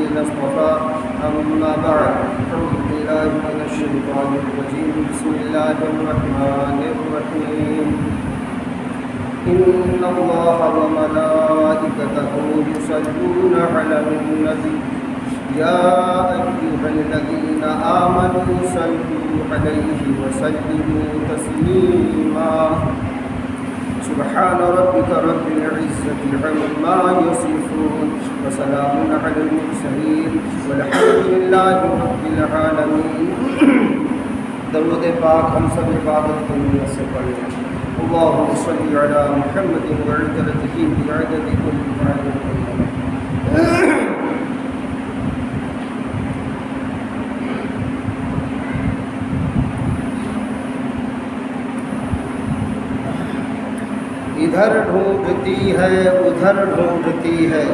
الذين اصطفى أما بعد أعوذ بالله من الشيطان الرجيم بسم الله الرحمن الرحيم إن الله وملائكته يصلون على النبي يا أيها الذين آمنوا صلوا عليه وسلموا تسليما سبحان ربك رب العزة عما يصفون وسلام على المرسلين والحمد لله رب العالمين. درود پاک ہم سب عبادت کی نیت سے پڑھیں. اللهم صل على محمد وعدته بعدد كل عدد. ادھر ڈھونڈتی ہے ادھر ڈھونڈتی ہے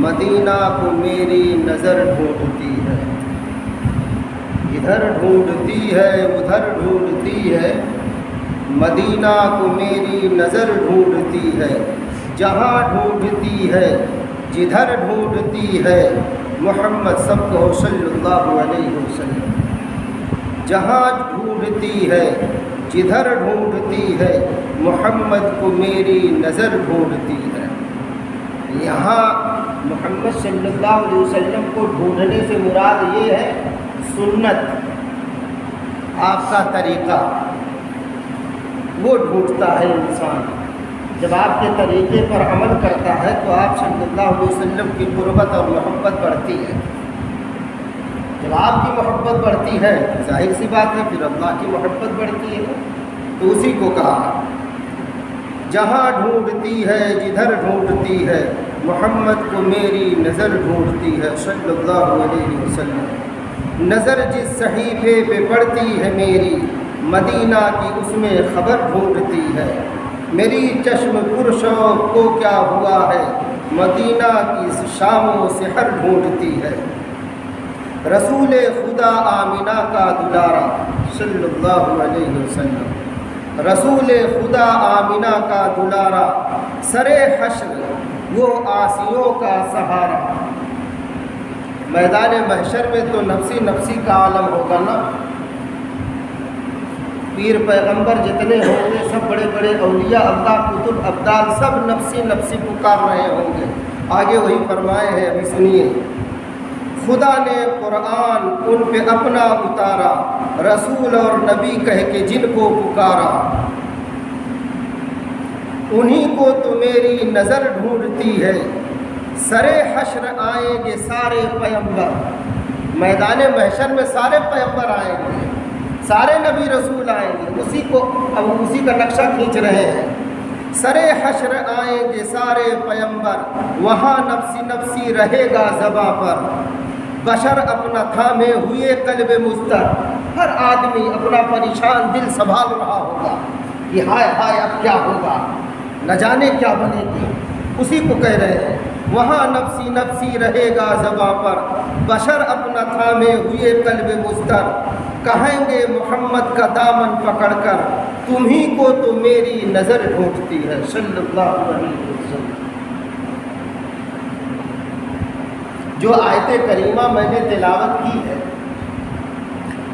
مدینہ کو میری نظر ڈھونڈتی ہے. ادھر ڈھونڈتی ہے ادھر ڈھونڈتی ہے مدینہ کو میری نظر ڈھونڈتی ہے. جہاں ڈھونڈتی ہے جدھر ڈھونڈتی ہے محمد سب کو صلی اللہ علیہ وسلم. جہاں ڈھونڈتی ہے جدھر ڈھونڈتی ہے محمد کو میری نظر ڈھونڈتی ہے. یہاں محمد صلی اللہ علیہ وسلم کو ڈھونڈنے سے مراد یہ ہے سنت، آپ کا طریقہ. وہ ڈھونڈتا ہے انسان. جب آپ کے طریقے پر عمل کرتا ہے تو آپ صلی اللہ علیہ وسلم کی قربت اور محبت بڑھتی ہے. جب آپ کی محبت بڑھتی ہے ظاہر سی بات ہے پھر اللہ کی محبت بڑھتی ہے. تو اسی کو کہا جہاں ڈھونڈتی ہے جدھر ڈھونڈتی ہے محمد کو میری نظر ڈھونڈتی ہے صلی اللہ علیہ وسلم. نظر جس صحیفے پہ پڑتی ہے میری مدینہ کی اس میں خبر ڈھونڈتی ہے. میری چشم پرشوق کو کیا ہوا ہے مدینہ کی شام و سحر ڈھونڈتی ہے. رسول خدا آمینہ کا دلارا صلی اللہ علیہ وسلم. رسول خدا آمینہ کا دلارا سر حشر وہ آسیوں کا سہارا. میدان محشر میں تو نفسی نفسی کا عالم ہوگا نا. پیر پیغمبر جتنے ہوں گے سب بڑے بڑے اولیاء اللہ قطب ابدال سب نفسی نفسی پکار رہے ہوں گے. آگے وہی فرمائے ہیں ابھی سنیے. خدا نے قرآن ان پہ اپنا اتارا رسول اور نبی کہہ کے جن کو پکارا. انہی کو تو میری نظر ڈھونڈتی ہے. سر حشر آئیں گے سارے پیغمبر. میدان محشر میں سارے پیغمبر آئیں گے سارے نبی رسول آئیں گے. اسی کو اب اسی کا نقشہ کھینچ رہے ہیں. سر حشر آئیں گے سارے پیغمبر وہاں نفسی نفسی رہے گا زباں پر. بشر اپنا تھامے ہوئے قلب مضطر. ہر آدمی اپنا پریشان دل سنبھال رہا ہوگا کہ ہائے ہائے اب کیا ہوگا نہ جانے کیا بنے گی. اسی کو کہہ رہے ہیں وہاں نفسی نفسی رہے گا زباں پر. بشر اپنا تھامے ہوئے قلب مضطر. کہیں گے محمد کا دامن پکڑ کر تمہیں کو تو میری نظر ڈھونڈتی ہے صلی اللہ علیہ وسلم. جو آیت کریمہ میں نے تلاوت کی ہے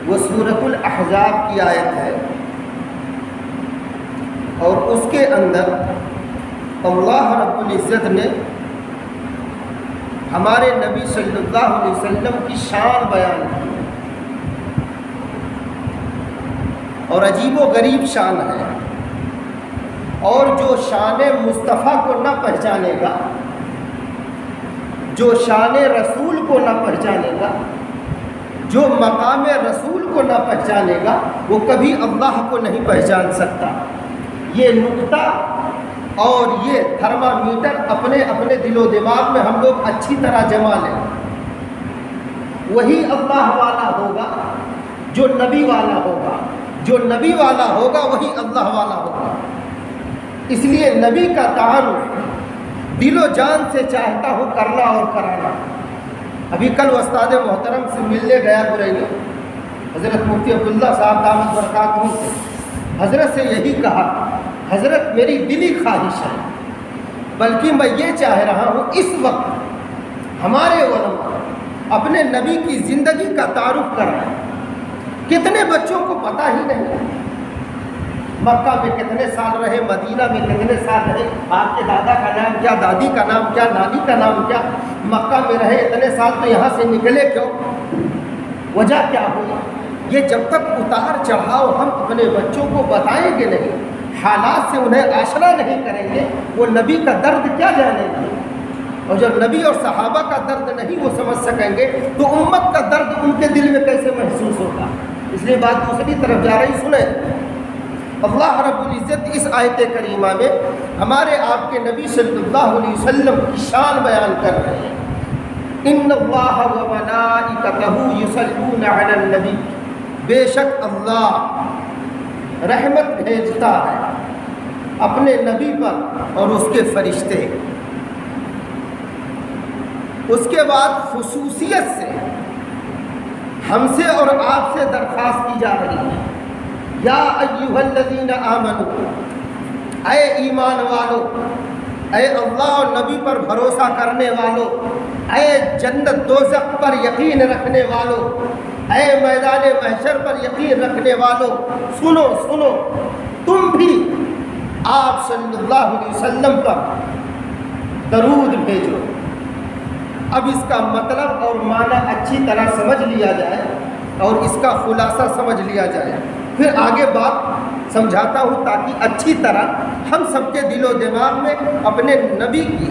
وہ سورۃ الاحزاب کی آیت ہے اور اس کے اندر اللہ رب العزت نے ہمارے نبی صلی اللہ علیہ وسلم کی شان بیان کی اور عجیب و غریب شان ہے. اور جو شان مصطفیٰ کو نہ پہچانے گا جو شان رسول کو نہ پہچانے گا جو مقام رسول کو نہ پہچانے گا وہ کبھی اللہ کو نہیں پہچان سکتا. یہ نقطہ اور یہ تھرمامیٹر اپنے اپنے دل و دماغ میں ہم لوگ اچھی طرح جما لیں. وہی اللہ والا ہوگا جو نبی والا ہوگا. جو نبی والا ہوگا وہی اللہ والا ہوگا. اس لیے نبی کا تعارف دل و جان سے چاہتا ہوں کرنا اور کرانا. ابھی کل استاد محترم سے ملنے گیا بریلی حضرت مفتی عبداللہ صاحب دامت برکاتہ سے. حضرت سے یہی کہا حضرت میری دلی خواہش ہے بلکہ میں یہ چاہ رہا ہوں اس وقت ہمارے علماء اپنے نبی کی زندگی کا تعارف کر رہے ہیں. کتنے بچوں کو پتہ ہی نہیں مکہ میں کتنے سال رہے، مدینہ میں کتنے سال رہے، آپ کے دادا کا نام کیا، دادی کا نام کیا، نانی کا نام کیا، مکہ میں رہے اتنے سال تو یہاں سے نکلے کیوں، وجہ کیا ہوئی. یہ جب تک اتار چڑھاؤ ہم اپنے بچوں کو بتائیں گے نہیں، حالات سے انہیں آشنا نہیں کریں گے، وہ نبی کا درد کیا جانیں گے. اور جب نبی اور صحابہ کا درد نہیں وہ سمجھ سکیں گے تو امت کا درد ان کے دل میں کیسے محسوس ہوگا. اس لیے بات دوسری طرف جا رہی. سنیں، اللہ رب العزت اس آیت کریمہ میں ہمارے آپ کے نبی صلی اللہ علیہ وسلم کی شان بیان کر رہے ہیں. ان اللہ و ملائکتہ یصلون علی النبی، بے شک اللہ رحمت بھیجتا ہے اپنے نبی پر اور اس کے فرشتے. اس کے بعد خصوصیت سے ہم سے اور آپ سے درخواست کی جا رہی ہے، یا ایھا الذین آمنوا، اے ایمان والو، اے اللہ اور نبی پر بھروسہ کرنے والو، اے جنت دوزخ پر یقین رکھنے والو، اے میدان محشر پر یقین رکھنے والو، سنو سنو، تم بھی آپ صلی اللہ علیہ وسلم پر درود بھیجو. اب اس کا مطلب اور معنی اچھی طرح سمجھ لیا جائے اور اس کا خلاصہ سمجھ لیا جائے، پھر آگے بات سمجھاتا ہوں تاکہ اچھی طرح ہم سب کے دل و دماغ میں اپنے نبی کی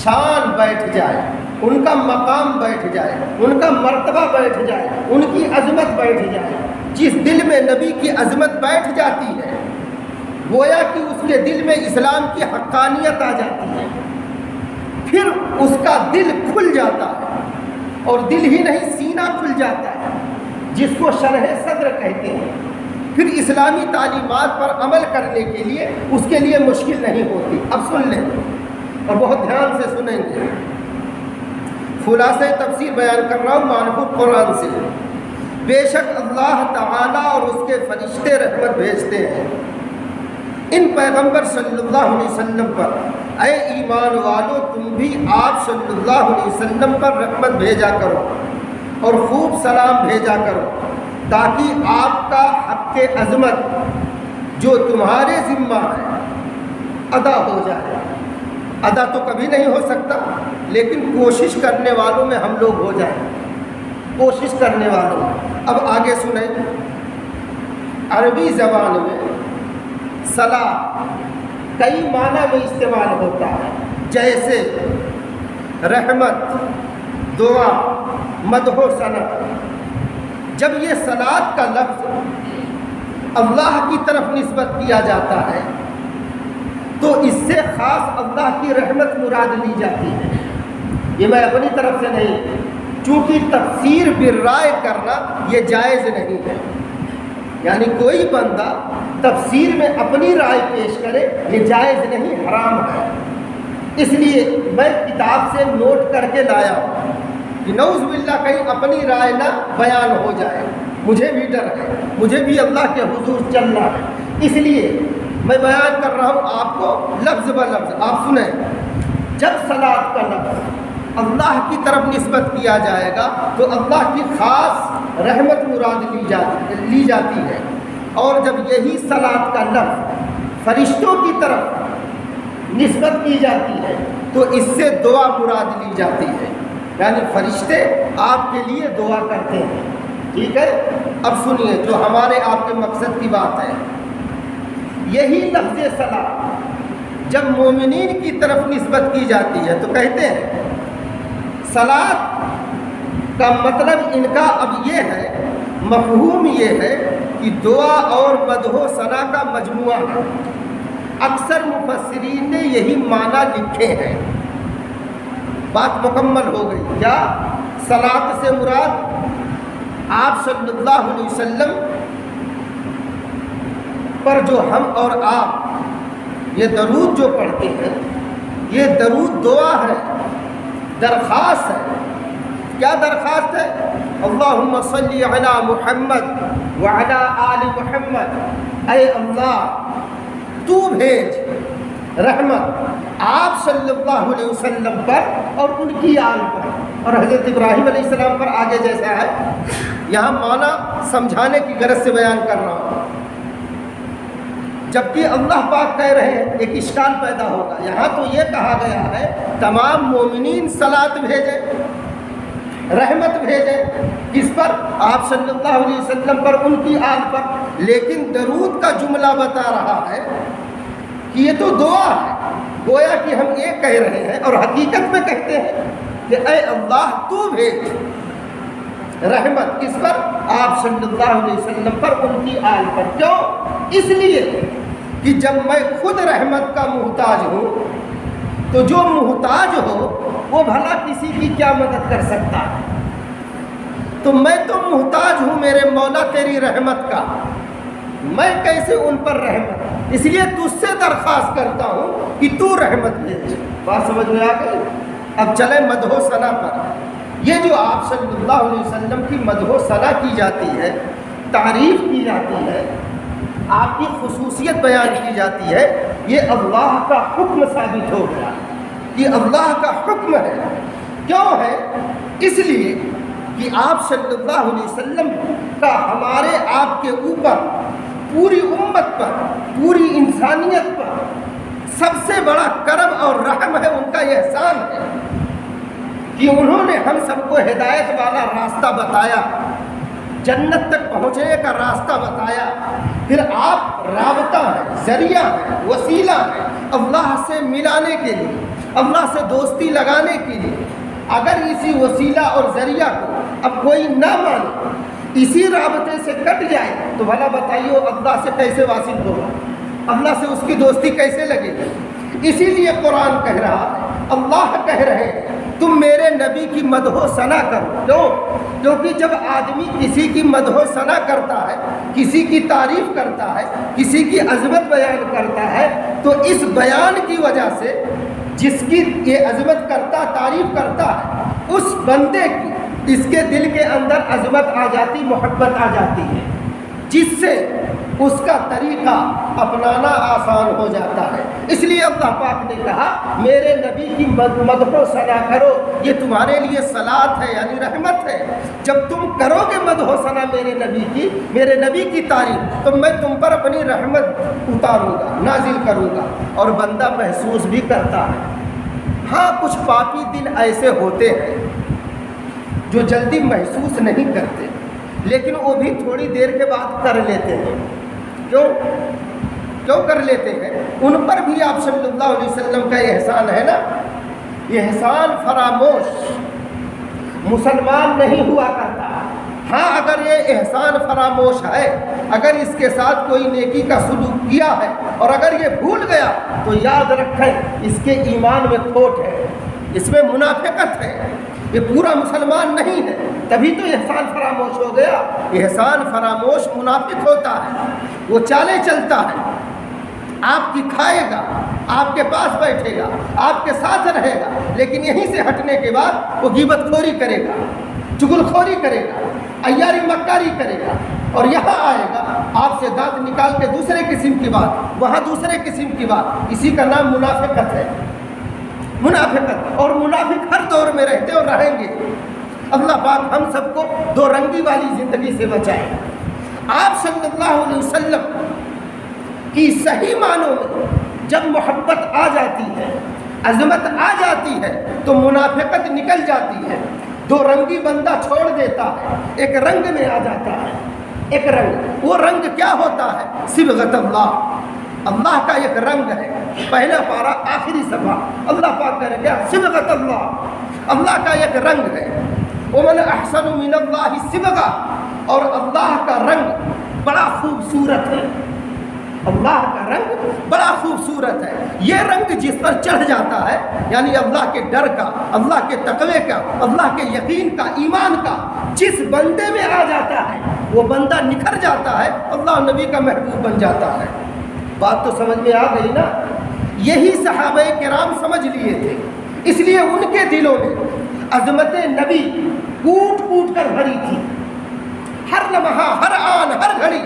شان بیٹھ جائے، ان کا مقام بیٹھ جائے، ان کا مرتبہ بیٹھ جائے، ان کی عظمت بیٹھ جائے. جس دل میں نبی کی عظمت بیٹھ جاتی ہے گویا کہ اس کے دل میں اسلام کی حقانیت آ جاتی ہے، پھر اس کا دل کھل جاتا ہے، اور دل ہی نہیں سینہ کھل جاتا ہے جس کو شرح صدر کہتے ہیں. پھر اسلامی تعلیمات پر عمل کرنے کے لیے اس کے لیے مشکل نہیں ہوتی. اب سن لیں اور بہت دھیان سے سنیں گے. خلاصہ تفسیر بیان کر رہا ہوں معنی قرآن سے. بے شک اللہ تعالیٰ اور اس کے فرشتے رحمت بھیجتے ہیں ان پیغمبر صلی اللہ علیہ وسلم پر. اے ایمان والو، تم بھی آپ صلی اللہ علیہ وسلم پر رحمت بھیجا کرو اور خوب سلام بھیجا کرو تاکہ آپ کا حق عظمت جو تمہارے ذمہ ہے ادا ہو جائے. ادا تو کبھی نہیں ہو سکتا لیکن کوشش کرنے والوں میں ہم لوگ ہو جائیں، کوشش کرنے والوں. اب آگے سنیں. عربی زبان میں صلاح کئی معنی میں استعمال ہوتا ہے، جیسے رحمت، دعا، مدح و ثنا. جب یہ صلاۃ کا لفظ اللہ کی طرف نسبت کیا جاتا ہے تو اس سے خاص اللہ کی رحمت مراد لی جاتی ہے. یہ میں اپنی طرف سے نہیں، چونکہ تفسیر بالرائے کرنا یہ جائز نہیں ہے. یعنی کوئی بندہ تفسیر میں اپنی رائے پیش کرے یہ جائز نہیں، حرام ہے. اس لیے میں کتاب سے نوٹ کر کے لایا ہوں کہ نعوذ باللہ کہیں اپنی رائے نہ بیان ہو جائے. مجھے بھی ڈر ہے، مجھے بھی اللہ کے حضور چلنا ہے، اس لیے میں بیان کر رہا ہوں آپ کو لفظ بہ لفظ. آپ سنیں. جب صلاۃ کا لفظ اللہ کی طرف نسبت کیا جائے گا تو اللہ کی خاص رحمت مراد لی جاتی ہے، اور جب یہی صلاۃ کا لفظ فرشتوں کی طرف نسبت کی جاتی ہے تو اس سے دعا مراد لی جاتی ہے. یعنی فرشتے آپ کے لیے دعا کرتے ہیں. ٹھیک ہے. اب سنیے جو ہمارے آپ کے مقصد کی بات ہے. یہی لفظ صلاۃ جب مومنین کی طرف نسبت کی جاتی ہے تو کہتے ہیں صلاۃ کا مطلب ان کا اب یہ ہے، مفہوم یہ ہے کہ دعا اور مدح و ثنا کا مجموعہ ہے. اکثر مفسرین نے یہی معنی لکھے ہیں. بات مکمل ہو گئی. کیا صلاۃ سے مراد آپ صلی اللہ علیہ وسلم پر جو ہم اور آپ یہ درود جو پڑھتے ہیں یہ درود دعا ہے، درخواست ہے. کیا درخواست ہے؟ اللہم صلی علی محمد وعلی آل محمد. اے اللہ تو بھیج رحمت آپ صلی اللہ علیہ وسلم پر اور ان کی آل پر اور حضرت ابراہیم علیہ السلام پر آگے جیسا ہے، یہاں معنی سمجھانے کی غرض سے بیان کر رہا ہوں، جبکہ اللہ پاک کہہ رہے ہیں ایک اشکال پیدا ہوگا۔ یہاں تو یہ کہا گیا ہے تمام مومنین صلات بھیجیں، رحمت بھیجیں، کس پر؟ آپ صلی اللہ علیہ وسلم پر، ان کی آل پر، لیکن درود کا جملہ بتا رہا ہے کہ یہ تو دعا ہے، گویا کہ ہم یہ کہہ رہے ہیں اور حقیقت میں کہتے ہیں کہ اے اللہ تو بھیج رحمت، کس پر؟ آپ صلی اللہ علیہ وسلم پر، ان کی آل پر۔ کیوں؟ اس لیے کہ جب میں خود رحمت کا محتاج ہوں تو جو محتاج ہو وہ بھلا کسی کی کیا مدد کر سکتا ہے؟ تو میں تو محتاج ہوں میرے مولا تیری رحمت کا، میں کیسے ان پر رحمت؟ اس لیے تجھ سے درخواست کرتا ہوں کہ تو رحمت بھیج۔ بات سمجھ میں آ گئی؟ اب چلے مدح و ثنا پر۔ یہ جو آپ صلی اللہ علیہ وسلم کی مدح و ثنا کی جاتی ہے، تعریف کی جاتی ہے، آپ کی خصوصیت بیان کی جاتی ہے، یہ اللہ کا حکم ثابت ہو گیا کہ اللہ کا حکم ہے۔ کیوں ہے؟ اس لیے کہ آپ صلی اللہ علیہ وسلم کا ہمارے آپ کے اوپر، پوری امت پر، پوری انسانیت پر سب سے بڑا کرم اور رحم ہے، ان کا یہ احسان ہے کہ انہوں نے ہم سب کو ہدایت والا راستہ بتایا، جنت تک پہنچنے کا راستہ بتایا، پھر آپ رابطہ ہے، ذریعہ ہے، وسیلہ ہے اللہ سے ملانے کے لیے، اللہ سے دوستی لگانے کے لیے۔ اگر اسی وسیلہ اور ذریعہ کو اب کوئی نہ مانے، اسی رابطے سے کٹ جائے، تو بھلا بتائیے اللہ سے کیسے واصل ہوگا، اللہ سے اس کی دوستی کیسے لگے گی؟ اسی لیے قرآن کہہ رہا ہے، اللہ کہہ رہے ہیں تم میرے نبی کی مدح و ثنا کرو۔ کیوں؟ کیونکہ جب آدمی کسی کی مدح و ثنا کرتا ہے، کسی کی تعریف کرتا ہے، کسی کی عظمت بیان کرتا ہے، تو اس بیان کی وجہ سے جس کی یہ عظمت کرتا، تعریف کرتا ہے، اس بندے کی، اس کے دل کے اندر عظمت آ جاتی، محبت آ جاتی ہے، جس سے اس کا طریقہ اپنانا آسان ہو جاتا ہے۔ اس لیے اللہ پاک نے کہا میرے نبی کی مدح و ثنا کرو، یہ تمہارے لیے صلات ہے، یعنی رحمت ہے۔ جب تم کرو گے مدح و ثنا میرے نبی کی، میرے نبی کی تعریف، تو میں تم پر اپنی رحمت اتاروں گا، نازل کروں گا، اور بندہ محسوس بھی کرتا ہے۔ ہاں کچھ پاپی دل ایسے ہوتے ہیں جو جلدی محسوس نہیں کرتے، لیکن وہ بھی تھوڑی دیر کے بعد کر لیتے ہیں۔ کیوں کر لیتے ہیں؟ ان پر بھی آپ صلی اللہ علیہ وسلم کا احسان ہے نا، یہ احسان فراموش مسلمان نہیں ہوا کرتا۔ ہاں اگر یہ احسان فراموش ہے، اگر اس کے ساتھ کوئی نیکی کا سلوک کیا ہے اور اگر یہ بھول گیا، تو یاد رکھیں اس کے ایمان میں کھوٹ ہے، اس میں منافقت ہے، یہ پورا مسلمان نہیں ہے، تبھی تو احسان فراموش ہو گیا۔ احسان فراموش منافق ہوتا ہے، وہ چالیں چلتا ہے، آپ کی کھائے گا، آپ کے پاس بیٹھے گا، آپ کے ساتھ رہے گا، لیکن یہیں سے ہٹنے کے بعد وہ غیبت خوری کرے گا، چغل خوری کرے گا، عیاری مکاری کرے گا، اور یہاں آئے گا آپ سے دانت نکال کے دوسرے قسم کی بات، وہاں دوسرے قسم کی بات۔ اسی کا نام منافقت ہے، منافقت۔ اور منافق ہر دور میں رہتے اور رہیں گے۔ اللہ پاک ہم سب کو دو رنگی والی زندگی سے بچائے۔ آپ صلی اللہ علیہ وسلم کی صحیح معنوں میں جب محبت آ جاتی ہے، عظمت آ جاتی ہے، تو منافقت نکل جاتی ہے، دو رنگی بندہ چھوڑ دیتا ہے، ایک رنگ میں آ جاتا ہے، ایک رنگ۔ وہ رنگ کیا ہوتا ہے؟ صبغت اللہ، اللہ کا ایک رنگ ہے۔ پہلا پارہ آخری صفحہ اللہ پاک کہہ رہے ہیں صبغت اللہ، اللہ کا ایک رنگ ہے۔ ومن احسن من اللہ صبغہ، اور اللہ کا رنگ بڑا خوبصورت ہے، اللہ کا رنگ بڑا خوبصورت ہے۔ یہ رنگ جس پر چڑھ جاتا ہے، یعنی اللہ کے ڈر کا، اللہ کے تقوی کا، اللہ کے یقین کا، ایمان کا جس بندے میں آ جاتا ہے، وہ بندہ نکھر جاتا ہے، اللہ نبی کا محبوب بن جاتا ہے۔ بات تو سمجھ میں آ گئی نا؟ یہی صحابہ کرام سمجھ لیے تھے، اس لیے ان کے دلوں میں عظمت نبی کوٹ کوٹ کر بھری تھی۔ ہر لمحہ، ہر آن، ہر گھڑی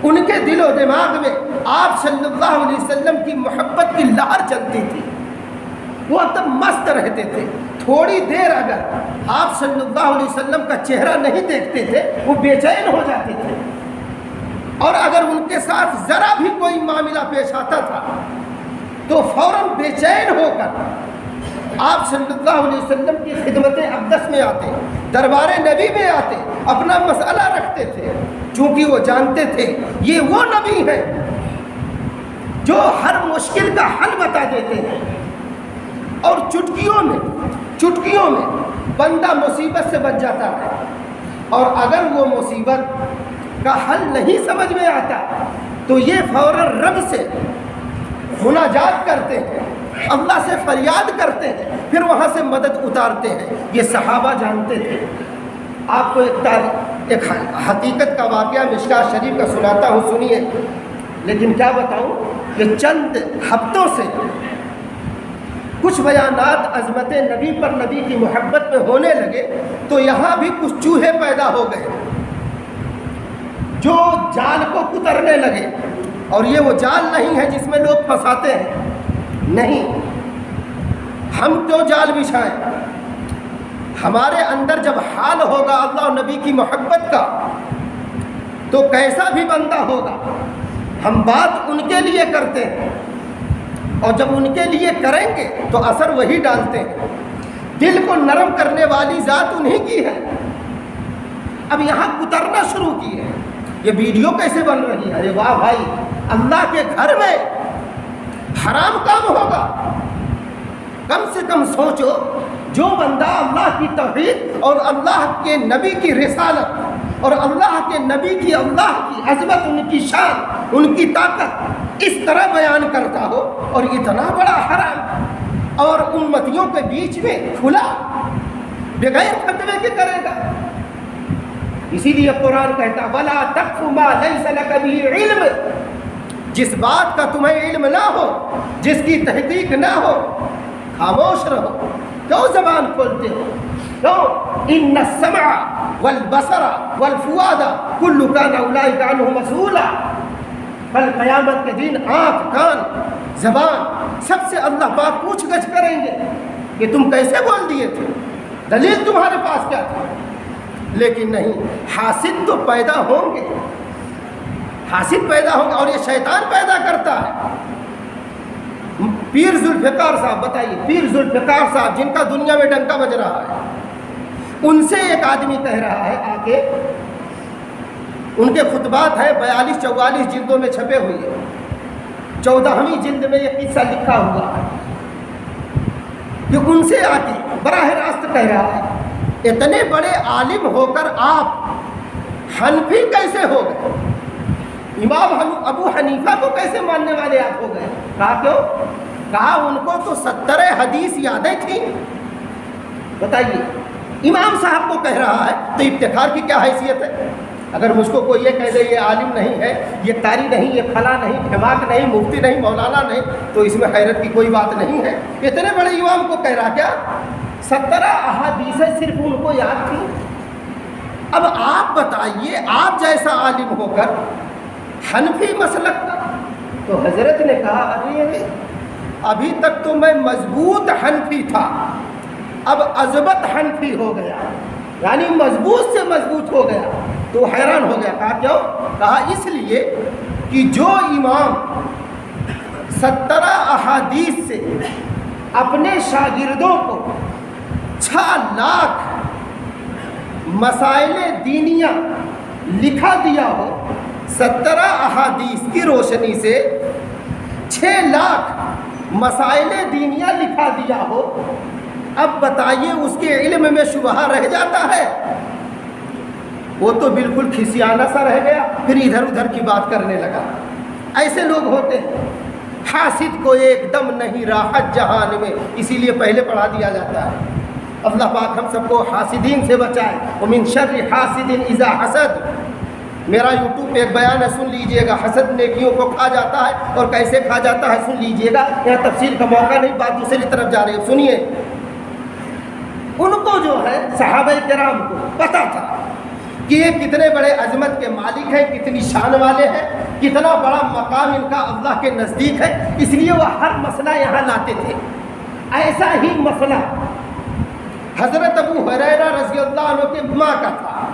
ان کے دل و دماغ میں آپ صلی اللہ علیہ وسلم کی محبت کی لہر چلتی تھی۔ وہ تب مست رہتے تھے. تھوڑی دیر اگر آپ صلی اللہ علیہ وسلم کا چہرہ نہیں دیکھتے تھے وہ بے چین ہو جاتے تھے, اور اگر ان کے ساتھ ذرا بھی کوئی معاملہ پیش آتا تھا تو فوراً بے چین ہو کر آپ صلی اللہ علیہ وسلم کی خدمت اقدس میں آتے, دربار نبی میں آتے, اپنا مسئلہ رکھتے تھے, چونکہ وہ جانتے تھے یہ وہ نبی ہیں جو ہر مشکل کا حل بتا دیتے ہیں, اور چٹکیوں میں بندہ مصیبت سے بچ جاتا ہے. اور اگر وہ مصیبت کا حل نہیں سمجھ میں آتا تو یہ فوراً رب سے مناجات کرتے ہیں, اللہ سے فریاد کرتے ہیں, پھر وہاں سے مدد اتارتے ہیں. یہ صحابہ جانتے تھے. آپ کو ایک حقیقت کا واقعہ مشکاۃ شریف کا سناتا ہوں, سنیے. لیکن کیا بتاؤں کہ چند ہفتوں سے کچھ بیانات عظمت نبی پر, نبی کی محبت میں ہونے لگے تو یہاں بھی کچھ چوہے پیدا ہو گئے جو جال کو کترنے لگے. اور یہ وہ جال نہیں ہے جس میں لوگ پھنساتے ہیں, نہیں. ہم کیوں جال بچھائیں؟ ہمارے اندر جب حال ہوگا اللہ اور نبی کی محبت کا تو کیسا بھی بندہ ہوگا ہم بات ان کے لیے کرتے ہیں, اور جب ان کے لیے کریں گے تو اثر وہی ڈالتے ہیں. دل کو نرم کرنے والی ذات انہیں کی ہے. اب یہاں کترنا شروع کیے. یہ ویڈیو کیسے بن رہی ہے؟ ارے واہ بھائی, اللہ کے گھر میں حرام کام ہوگا. کم سے کم سوچو, جو بندہ اللہ کی توحید اور اللہ کے نبی کی رسالت اور اللہ کے نبی کی, اللہ کی عظمت, ان کی شان, ان کی طاقت اس طرح بیان کرتا ہو اور اتنا بڑا حرام اور امتیوں کے بیچ میں کھلا بغیر فتوے کے کرے گا. اسی لیے قرآن کہتا وَلَا تَقْفُ مَا لَيْسَ لَكَ بِهِ عِلْمٌ, جس بات کا تمہیں علم نہ ہو, جس کی تحقیق نہ ہو, خاموش رہو. کیوں زبان کھولتے ہو؟ کیوں؟ ان السمع والبصر والفؤاد کل کان اولئک عنہ مسئولا. کل قیامت کے دن آنکھ, کان, زبان سب سے اللہ پاک پوچھ گچھ کریں گے کہ تم کیسے بول دیے تھے, دلیل تمہارے پاس کیا تھا. لیکن نہیں, حاسد تو پیدا ہوں گے, حاسد پیدا ہوں گے, اور یہ شیطان پیدا کرتا ہے. پیر ذوالفقار صاحب, بتائیے, پیر ذوالفقار صاحب جن کا دنیا میں ڈنکا بج رہا ہے, ان سے ایک آدمی کہہ رہا ہے آ کے, ان کے خطبات ہیں 42-44 جلدوں میں چھپے ہوئے, 14ویں جلد میں یہ قصہ لکھا ہوا ہے, کہ ان سے آ کے براہ راست کہہ رہا ہے اتنے بڑے عالم ہو کر آپ حنفی کیسے ہو گئے, امام ابو حنیفہ کو کیسے ماننے والے آپ ہو گئے. کہا کیوں؟ کہا ان کو تو 70 حدیث یادیں تھیں. بتائیے, امام صاحب کو کہہ رہا ہے تو افتخار کی کیا حیثیت ہے؟ اگر مجھ کو کوئی یہ کہہ دے یہ عالم نہیں ہے, یہ قاری نہیں, یہ فلاں نہیں, دھماک نہیں, مفتی نہیں, مولانا نہیں, تو اس میں حیرت کی کوئی بات نہیں ہے. اتنے بڑے امام کو کہہ رہا, کیا 70 احادیثیں صرف ان کو یاد تھیں. اب آپ بتائیے, آپ جیسا عالم ہو کر حنفی مسلک کا. تو حضرت نے کہا ارے ابھی تک تو میں مضبوط حنفی تھا, اب اضبط حنفی ہو گیا, یعنی مضبوط سے مضبوط ہو گیا. تو حیران ہو گیا. کہا کیوں؟ کہا اس لیے کہ جو امام 70 احادیث سے اپنے شاگردوں کو 6 لاکھ مسائل دینیہ لکھا دیا ہو, 70 احادیث کی روشنی سے 6 لاکھ مسائل دینیہ لکھا دیا ہو, اب بتائیے اس کے علم میں شبہ رہ جاتا ہے؟ وہ تو بالکل کھسیانہ سا رہ گیا, پھر ادھر ادھر کی بات کرنے لگا. ایسے لوگ ہوتے ہیں. حاسد کو ایک دم نہیں راحت جہان میں, اسی لیے پہلے پڑھا دیا جاتا ہے. اللہ پاک ہم سب کو حاسدین سے بچائے. ومن شر حاسد اذا حسد. میرا یوٹیوب پہ ایک بیان ہے, سن لیجئے گا. حسد نیکیوں کو کھا جاتا ہے, اور کیسے کھا جاتا ہے سن لیجئے گا. یہاں تفصیل کا موقع نہیں, بات دوسری طرف جا رہی ہے, سنیے. ان کو جو ہے صحابہ کرام کو پتہ تھا کہ یہ کتنے بڑے عظمت کے مالک ہیں, کتنی شان والے ہیں, کتنا بڑا مقام ان کا اللہ کے نزدیک ہے. اس لیے وہ ہر مسئلہ یہاں لاتے تھے. ایسا ہی مسئلہ حضرت ابو ہریرہ رضی اللہ عنہ کے ماں کا تھا.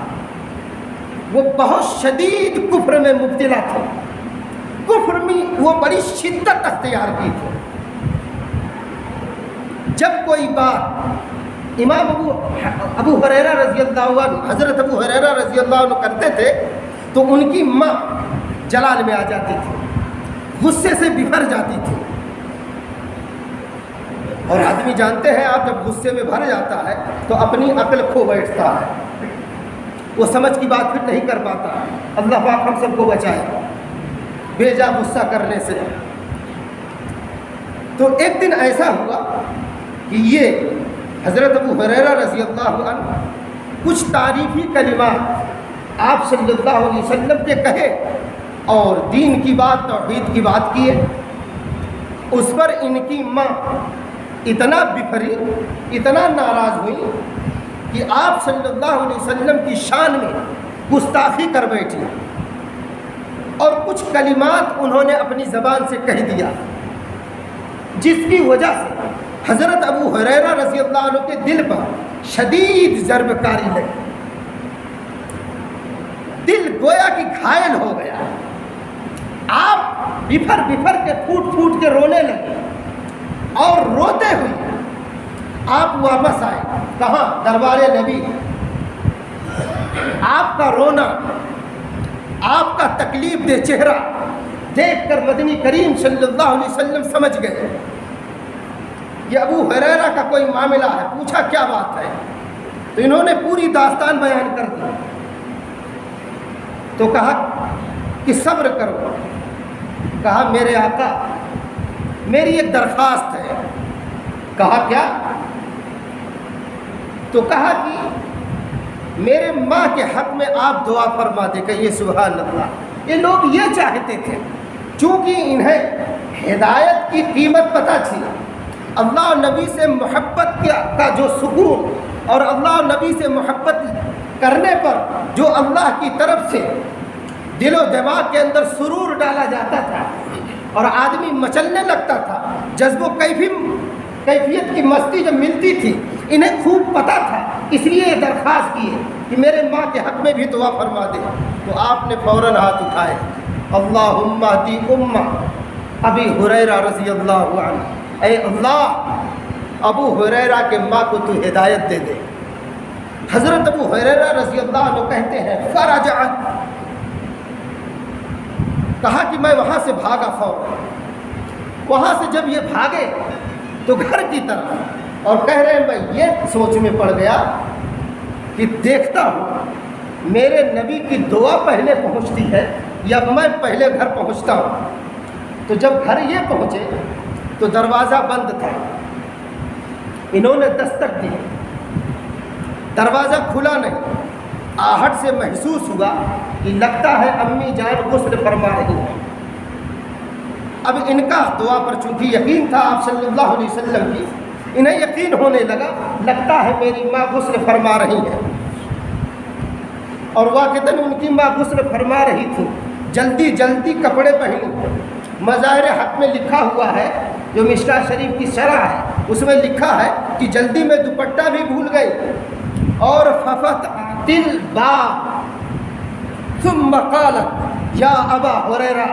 وہ بہت شدید کفر میں مبتلا تھے، کفر میں وہ بڑی شدت اختیار کی تھی. جب کوئی بات امام ابو ہریرہ رضی اللہ عنہ، حضرت ابو ہریرہ رضی اللہ عنہ کرتے تھے تو ان کی ماں جلال میں آ جاتی تھی، غصے سے بھر جاتی تھی. اور آدمی جانتے ہیں آپ جب غصے میں بھر جاتا ہے تو اپنی عقل کھو بیٹھتا ہے، وہ سمجھ کی بات پھر نہیں کر پاتا. اللہ پاک ہم سب کو بچائے بے جا غصہ کرنے سے. تو ایک دن ایسا ہوا کہ یہ حضرت ابو ہریرہ رضی اللہ عنہ کچھ تعریفی کلمات آپ صلی اللہ علیہ وسلم کے کہے اور دین کی بات، توحید کی بات کیے. اس پر ان کی ماں اتنا بفری، اتنا ناراض ہوئی کہ آپ صلی اللہ علیہ وسلم کی شان میں گستاخی کر بیٹھی اور کچھ کلمات انہوں نے اپنی زبان سے کہہ دیا، جس کی وجہ سے حضرت ابو ہریرہ رضی اللہ عنہ کے دل پر شدید ضرب کاری لگی. دل گویا کہ گھائل ہو گیا. آپ بفر بفر کے پھوٹ پھوٹ کے رونے لگے اور روتے ہوئے آپ واپس آئے. کہاں؟ دربار نبی. آپ کا رونا، آپ کا تکلیف دہ چہرہ دیکھ کر مدنی کریم صلی اللہ علیہ وسلم سمجھ گئے یہ ابو ہریرہ کا کوئی معاملہ ہے. پوچھا کیا بات ہے؟ تو انہوں نے پوری داستان بیان کر دی. تو کہا کہ صبر کرو. کہا میرے آقا میری ایک درخواست ہے. کہا کیا؟ تو کہا کہ میرے ماں کے حق میں آپ دعا فرما دیں. کہیے سبحان اللہ. یہ لوگ یہ چاہتے تھے چونکہ انہیں ہدایت کی قیمت پتہ تھی، اللہ اور نبی سے محبت کا جو سکون اور اللہ اور نبی سے محبت کرنے پر جو اللہ کی طرف سے دل و دماغ کے اندر سرور ڈالا جاتا تھا اور آدمی مچلنے لگتا تھا، جذب و کیفیت کی مستی جب ملتی تھی، انہیں خوب پتہ تھا. اس لیے یہ درخواست کی ہے کہ میرے ماں کے حق میں بھی دعا فرما دے. تو آپ نے فوراً ہاتھ اٹھائے، اللہم اہدی امہ ابی ہریرہ رضی اللہ عنہ. اے اللہ ابو ہریرہ کے ماں کو تو ہدایت دے دے. حضرت ابو ہریرہ رضی اللہ عنہ کہتے ہیں فرجعت، کہا کہ میں وہاں سے بھاگا فوراً. وہاں سے جب یہ بھاگے تو گھر کی طرف اور کہہ رہے ہیں میں یہ سوچ میں پڑ گیا کہ دیکھتا ہوں میرے نبی کی دعا پہلے پہنچتی ہے یا میں پہلے گھر پہنچتا ہوں. تو جب گھر یہ پہنچے تو دروازہ بند تھا. انہوں نے دستک دی، دروازہ کھلا نہیں. آہٹ سے محسوس ہوا کہ لگتا ہے امی جان غسل فرما رہی ہیں. اب ان کا دعا پر چونکہ یقین تھا آپ صلی اللہ علیہ وسلم کی، انہیں یقین ہونے لگتا ہے میری ماں غسل فرما رہی ہیں. اور واقعتاً ان کی ماں غسل فرما رہی تھی. جلدی جلدی کپڑے پہنی. مظاہر حق میں لکھا ہوا ہے، جو مشکاہ شریف کی شرح ہے اس میں لکھا ہے کہ جلدی میں دوپٹہ بھی بھول گئی. اور ففتحت الباب ثم قالت یا ابا ہریرہ،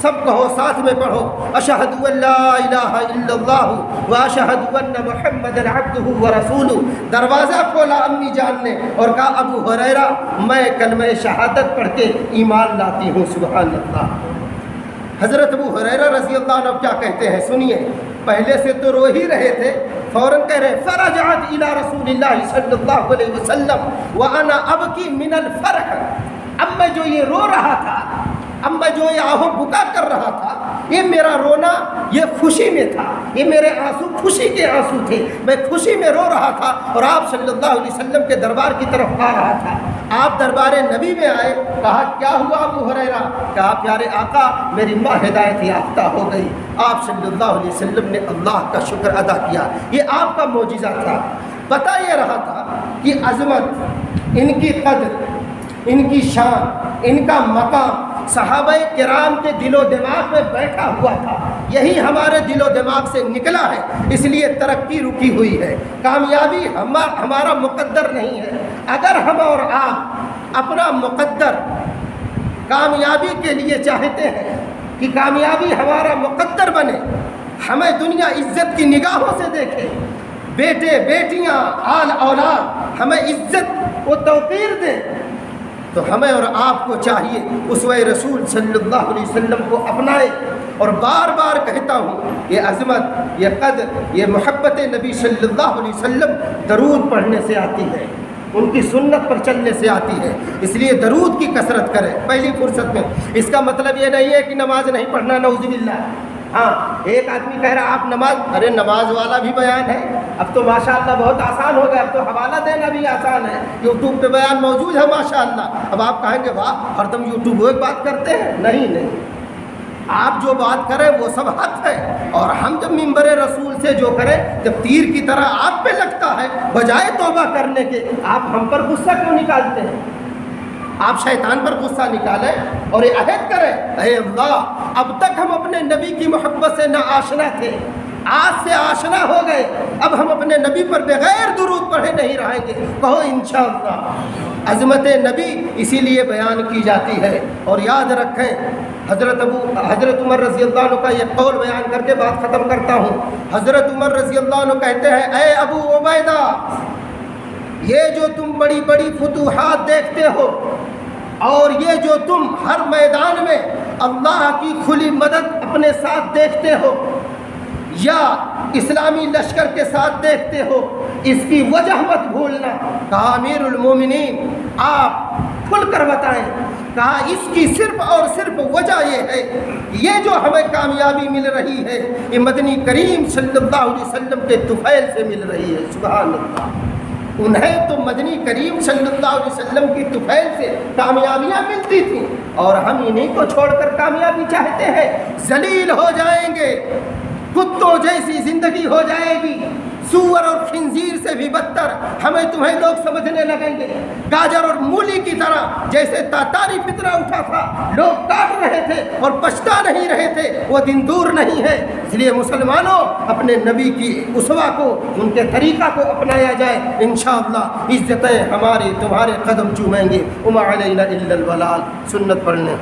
سب کہو ساتھ میں پڑھو، اشہد ان لا الہ الا اللہ واشہد ان محمدا عبدہ ورسولہ. دروازہ کھولا امی جان نے اور کہا ابو ہریرہ میں کلمہ شہادت پڑھ کے ایمان لاتی ہوں. سبحان اللہ. حضرت ابو ہریرہ رضی اللہ عنہ کیا کہتے ہیں سنیے. پہلے سے تو رو ہی رہے تھے، فوراً کہہ رہے فرجعت الی رسول اللہ صلی اللہ علیہ وسلم وانا ابکی من الفرح. اب میں جو یہ رو رہا تھا، اب میں جو یہ آہو بکا کر رہا تھا، یہ میرا رونا یہ خوشی میں تھا، یہ میرے آنسو خوشی کے آنسو تھے. میں خوشی میں رو رہا تھا اور آپ صلی اللہ علیہ وسلم کے دربار کی طرف آ رہا تھا. آپ دربار نبی میں آئے. کہا کیا ہوا ابو ہریرہ؟ کہا پیارے آقا میری ماں ہدایت یافتہ ہو گئی. آپ صلی اللہ علیہ وسلم نے اللہ کا شکر ادا کیا. یہ آپ کا معجزہ تھا. بتا یہ رہا تھا کہ عظمت، ان کی قدر، ان کی شان، ان کا مقام صحابہ کرام کے دل و دماغ میں بیٹھا ہوا تھا. یہی ہمارے دل و دماغ سے نکلا ہے، اس لیے ترقی رکی ہوئی ہے، کامیابی ہمارا مقدر نہیں ہے۔ اگر ہم اور آپ اپنا مقدر کامیابی کے لیے چاہتے ہیں کہ کامیابی ہمارا مقدر بنے، ہمیں دنیا عزت کی نگاہوں سے دیکھے، بیٹے بیٹیاں آل اولاد ہمیں عزت و توقیر دیں، تو ہمیں اور آپ کو چاہیے اسوہ رسول صلی اللہ علیہ وسلم کو اپنائے۔ اور بار بار کہتا ہوں، یہ عظمت، یہ قدر، یہ محبت نبی صلی اللہ علیہ وسلم درود پڑھنے سے آتی ہے، ان کی سنت پر چلنے سے آتی ہے، اس لیے درود کی کثرت کریں پہلی فرصت میں۔ اس کا مطلب یہ نہیں ہے کہ نماز نہیں پڑھنا، نعوذ باللہ۔ ہاں، ایک آدمی کہہ رہا آپ نماز، ارے نماز والا بھی بیان ہے، اب تو ماشاءاللہ بہت آسان ہو گیا، اب تو حوالہ دینا بھی آسان ہے، یوٹیوب پہ بیان موجود ہے ماشاءاللہ۔ اب آپ کہیں گے واہ ہر دم یوٹیوب وہ ایک بات کرتے ہیں، نہیں، آپ جو بات کریں وہ سب حق ہے، اور ہم جب منبر رسول سے جو کریں، جب تیر کی طرح آپ پہ لگتا ہے، بجائے توبہ کرنے کے آپ ہم پر غصہ کیوں نکالتے ہیں؟ آپ شیطان پر غصہ نکالیں اور یہ عہد کریں، اے اللہ اب تک ہم اپنے نبی کی محبت سے نہ آشنا تھے، آج سے آشنا ہو گئے، اب ہم اپنے نبی پر بغیر درود پڑھے نہیں رہیں گے۔ کہو انشاءاللہ۔ عظمت نبی اسی لیے بیان کی جاتی ہے۔ اور یاد رکھیں، حضرت عمر رضی اللہ عنہ کا یہ قول بیان کر کے بات ختم کرتا ہوں۔ حضرت عمر رضی اللہ عنہ کہتے ہیں، اے ابو عبیدہ، یہ جو تم بڑی بڑی فتوحات دیکھتے ہو، اور یہ جو تم ہر میدان میں اللہ کی کھلی مدد اپنے ساتھ دیکھتے ہو یا اسلامی لشکر کے ساتھ دیکھتے ہو، اس کی وجہ مت بھولنا۔ کہا امیر المومنین آپ کھل کر بتائیں۔ کہا اس کی صرف اور صرف وجہ یہ ہے، یہ جو ہمیں کامیابی مل رہی ہے یہ مدنی کریم صلی اللہ علیہ وسلم کے طفیل سے مل رہی ہے۔ سبحان اللہ، انہیں تو مدنی کریم صلی اللہ علیہ وسلم کی طفیل سے کامیابیاں ملتی تھیں، اور ہم انہیں کو چھوڑ کر کامیابی چاہتے ہیں۔ ذلیل ہو جائیں گے، کتوں جیسی زندگی ہو جائے گی، سور اور خنزیر سے بھی بدتر ہمیں تمہیں لوگ سمجھنے لگیں گے، گاجر اور مولی کی طرح جیسے تاتاری فتنہ اٹھا تھا، لوگ کاٹ رہے تھے اور پچھتا نہیں رہے تھے، وہ دن دور نہیں ہے۔ اس لیے مسلمانوں اپنے نبی کی اسوہ کو، ان کے طریقہ کو اپنایا جائے، انشاءاللہ عزتیں ہمارے تمہارے قدم چومیں گے۔ وما علینا الا البلاغ۔ سنت پڑھنے